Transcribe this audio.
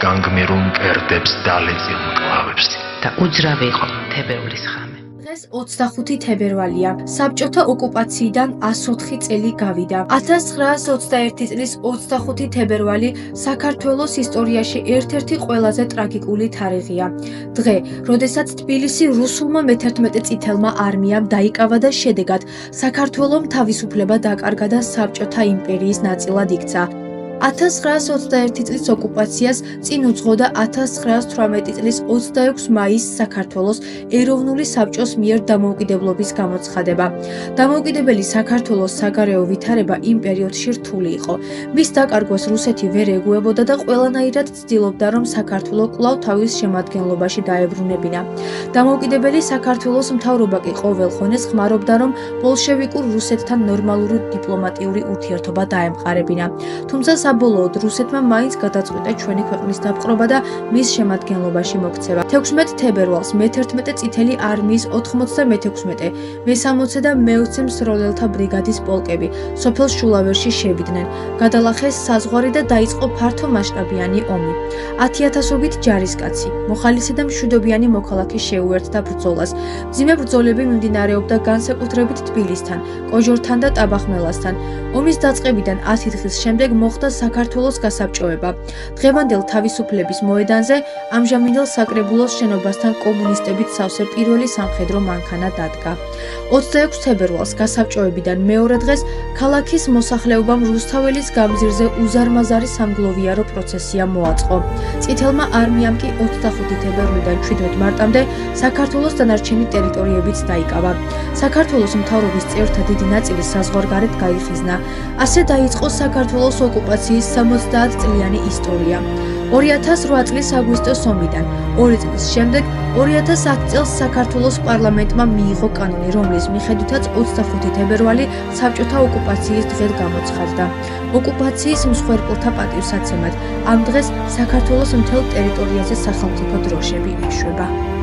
განგმირულ მკერდებს დალეწილ მკლავებს და უძრავი იყო თებერვლის ღამე. დღეს 25 თებერვალია. საბჭოთა ოკუპაციიდან 104 წელი გავიდა. 1921 წლის 25 თებერვალი საქართველოს ისტორიაში ერთ-ერთი ყველაზე ტრაგიკული თარიღია. დღე, როდესაც თბილისი რუსულმა მე-11 წითელმა არმიამ დაიკავა და შედეგად საქართველომ თავისუფლება დაკარგა და საბჭოთა იმპერიის ნაწილად იქცა. 1921 წლის ოკუპაციას წინ უძღოდა 1918 წლის 26 მაისს საქართველოს ეროვნული საბჭოს მიერ დამოუკიდებლობის გამოცხადება. დამოუკიდებელი საქართველოს საგარეო ვითარება იმ პერიოდში რთული იყო. მის დაკარგვას რუსეთი ვერ ეგუებოდა და ყველანაირად ცდილობდა, რომ საქართველო კვლავ თავის შემადგენლობაში დაებრუნებინა. დამოუკიდებელი საქართველოს მთავრობა კი ყოველ ხონეს ხმარობდა, რომ ბოლშევიკურ რუსეთთან ნორმალური დიპლომატიური ურთიერთობა დაემყარებინა. თუმცა საბოლოოდ რუსეთმა მაინც გადაწყვიტა ჩვენი ქვეყნის დაპყრობა და მის შემადგენლობაში მოქცევა. 16 თებერვალს მე-11 წითელი არმიის 96, მე-60 და მე-20 მსროლელთა ბრიგადის პოლკები სოფელ შულავერში შევიდნენ. გადალახეს საზღვარი და დაიწყო ფართო მასშტაბიანი ომი. 10,000-ობით ჯარისკაცი, მოხალისე და მშვიდობიანი მოქალაქე შეუერთდა ბრძოლას. მძიმე ბრძოლები მიმდინარეობდა განსაკუთრებით თბილისთან, კოჟორთან და ტაბახმელასთან. ომის დაწყებიდან 10 დღის შემდეგ მოხდა საქართველოს გასაბჭოება. დღევანდელ თავისუფლების მოედანზე ამჟამინდელ საკრებულოს შენობასთან კომუნისტებით სავსე პირველი სამხედრო მანქანა დადგა. 26 თებერვალს გასაბჭოებიდან მეორე დღეს ქალაქის მოსახლეობამ რუსთაველის გამზირზე უზარმაზარი სამგლოვიარო პროცესია მოაწყო. წითელმა არმიამ კი 25 თებერვლიდან 7 მარტამდე საქართველოს დანარჩენი ტერიტორიებიც დაიკავა. საქართველოს მთავრობის წევრთა დიდი ნაწილი საზღვარგარეთ გაიხიზნა. ასე დაიწყო საქართველოს ოკუპაციის 70 წლიანი ისტორია. 2008 წლის აგვისტოს ომიდან, 2 წლის შემდეგ 2010 წელს საქართველოს პარლამენტმა მიიღო კანონი, რომლის მიხედვითაც 25 თებერვალი საბჭოთა ოკუპაციის დღედ გამოცხადდა. ოკუპაციის მსხვერპლთა პატივსაცემად ამ დღეს საქართველოს მთელ ტერიტორიაზე სახელმწიფო დროშები ეშვება.